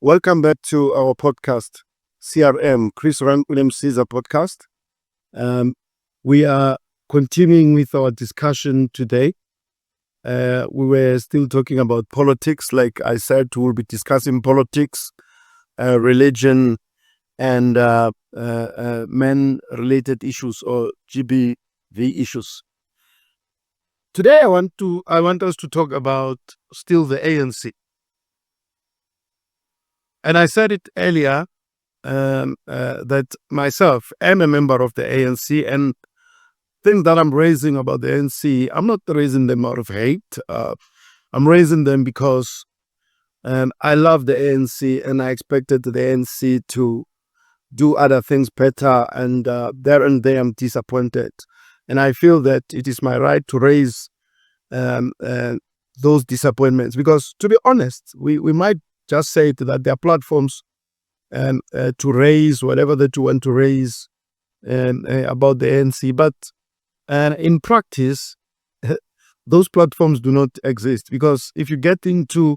Welcome back to our podcast, CRM, Chris Rand William Caesar podcast. We are continuing with our discussion today. We were still talking about politics. Like I said, we'll be discussing politics, religion, and men-related issues or GBV issues. Today, I want us to talk about still the ANC. And I said it earlier that myself am a member of the ANC, and things that I'm raising about the ANC, I'm not raising them out of hate. I'm raising them because I love the ANC, and I expected the ANC to do other things better, and there and there I'm disappointed. And I feel that it is my right to raise those disappointments because, to be honest, we might just say that there are platforms to raise whatever that you want to raise about the ANC. But in practice, those platforms do not exist because if you get into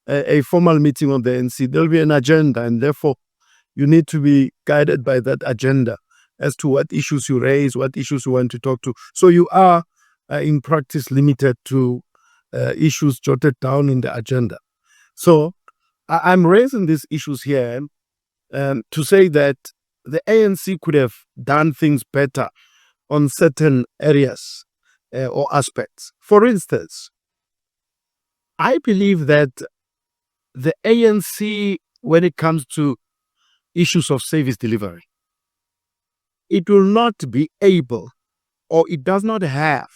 a formal meeting of the ANC, there'll be an agenda, and therefore you need to be guided by that agenda as to what issues you raise, what issues you want to talk to. So you are, in practice, limited to issues jotted down in the agenda. So I'm raising these issues here to say that the ANC could have done things better on certain areas or aspects. For instance, I believe that the ANC, when it comes to issues of service delivery, it will not be able, or it does not have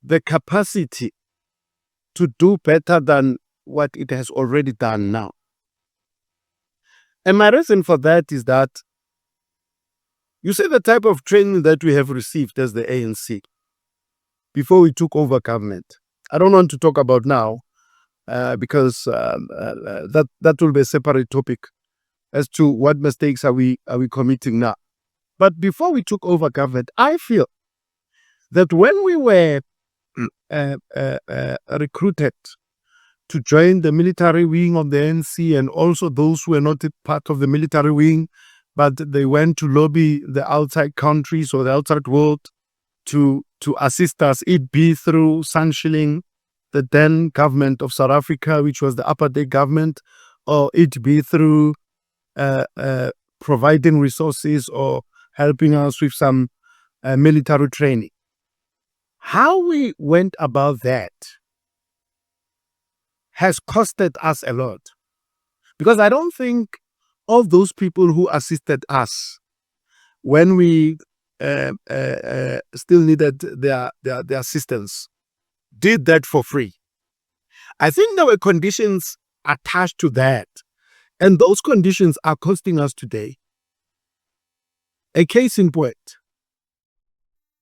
the capacity to do better than what it has already done now. And my reason for that is that you see the type of training that we have received as the ANC before we took over government. I don't want to talk about now because that will be a separate topic as to what mistakes are we committing now. But before we took over government, I feel that when we were recruited to join the military wing of the ANC, and also those who were not part of the military wing, but they went to lobby the outside countries or the outside world to assist us, it be through sanctioning the then government of South Africa, which was the apartheid government, or it be through providing resources or helping us with some military training. How we went about that has costed us a lot. Because I don't think all those people who assisted us when we still needed their assistance did that for free. I think there were conditions attached to that, and those conditions are costing us today. A case in point,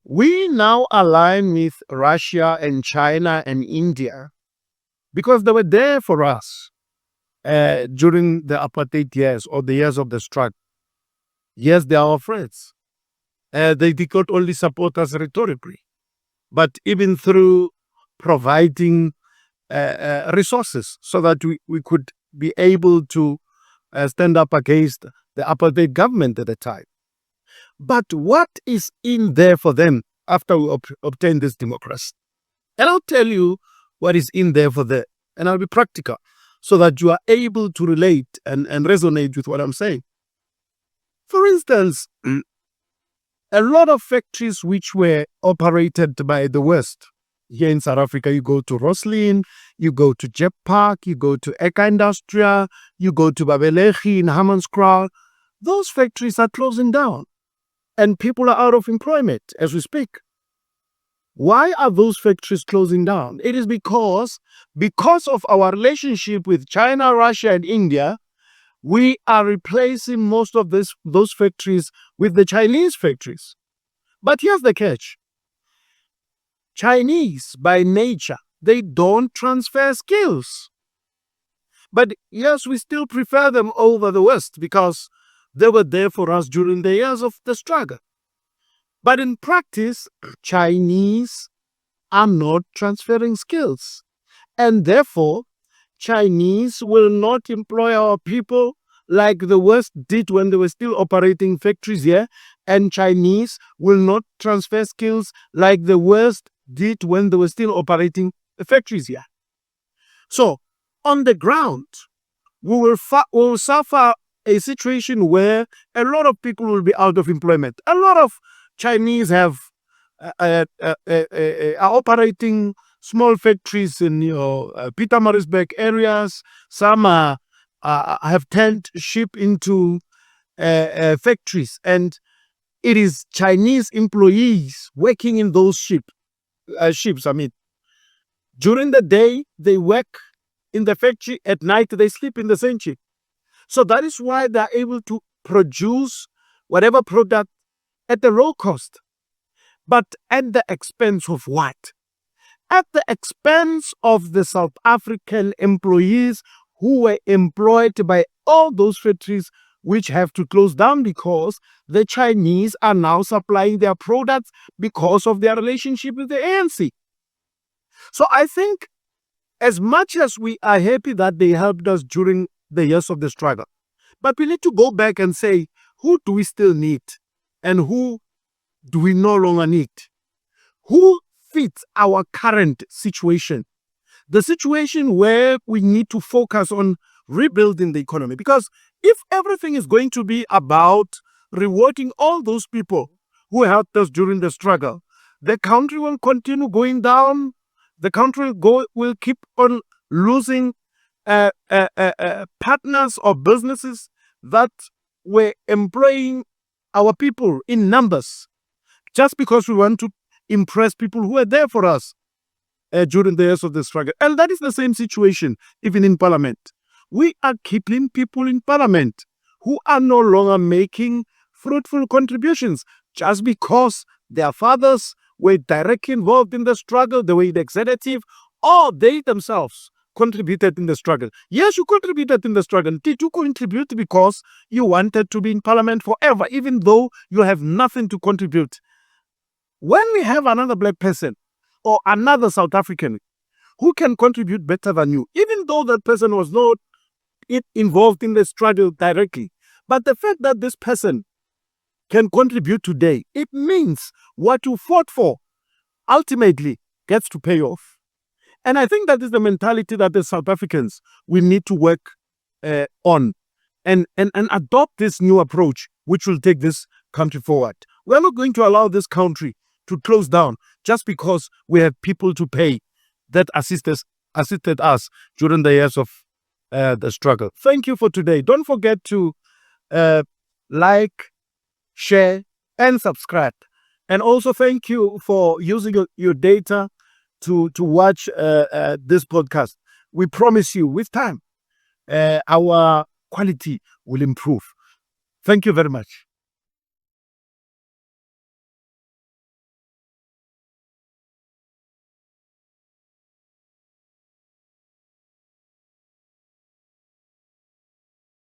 we now align with Russia and China and India because they were there for us during the apartheid years or the years of the struggle. Yes, they are our friends. They did not only support us rhetorically, but even through providing resources so that we could be able to stand up against the apartheid government at the time. But what is in there for them after we obtain this democracy? And I'll tell you what is in there for them. And I'll be practical so that you are able to relate and resonate with what I'm saying. For instance, a lot of factories which were operated by the West, here in South Africa, you go to Roslin, you go to Jep Park, you go to Eka Industria, you go to Babelechi in Hammanskraal, those factories are closing down and people are out of employment as we speak. Why are those factories closing down? It is because of our relationship with China, Russia, and India, we are replacing most of those factories with the Chinese factories. But here's the catch. Chinese, by nature, they don't transfer skills. But yes, we still prefer them over the West because they were there for us during the years of the struggle. But in practice, Chinese are not transferring skills. And therefore, Chinese will not employ our people like the West did when they were still operating factories here, and Chinese will not transfer skills like the West did when they were still operating the factories here. So, on the ground, we will suffer a situation where a lot of people will be out of employment. A lot of Chinese are operating small factories in Pietermaritzburg areas. Some have turned ship into factories, and it is Chinese employees working in those ships. I mean, during the day they work in the factory, at night they sleep in the same ship. So that is why they're able to produce whatever product at a low cost. But at the expense of what? At the expense of the South African employees who were employed by all those factories which have to close down because the Chinese are now supplying their products because of their relationship with the ANC. So I think as much as we are happy that they helped us during the years of the struggle, but we need to go back and say, who do we still need and who do we no longer need? Who fits our current situation? The situation where we need to focus on rebuilding the economy. Because if everything is going to be about rewarding all those people who helped us during the struggle, the country will continue going down. The country will keep on losing partners or businesses that were employing our people in numbers just because we want to impress people who are there for us during the years of the struggle. And that is the same situation even in Parliament. We are keeping people in Parliament who are no longer making fruitful contributions just because their fathers were directly involved in the struggle, they were in the executive, or they themselves contributed in the struggle. Yes, you contributed in the struggle. Did you contribute because you wanted to be in Parliament forever, even though you have nothing to contribute? When we have another black person or another South African who can contribute better than you, even though that person was not involved in the struggle directly, but the fact that this person can contribute today, it means what you fought for ultimately gets to pay off. And I think that is the mentality that the South Africans we need to work on and adopt this new approach, which will take this country forward. We're not going to allow this country to close down just because we have people to pay that assisted us during the years of the struggle. Thank you for today. Don't forget to like, share, and subscribe. And also thank you for using your data to watch this podcast. We promise you with time, our quality will improve. Thank you very much.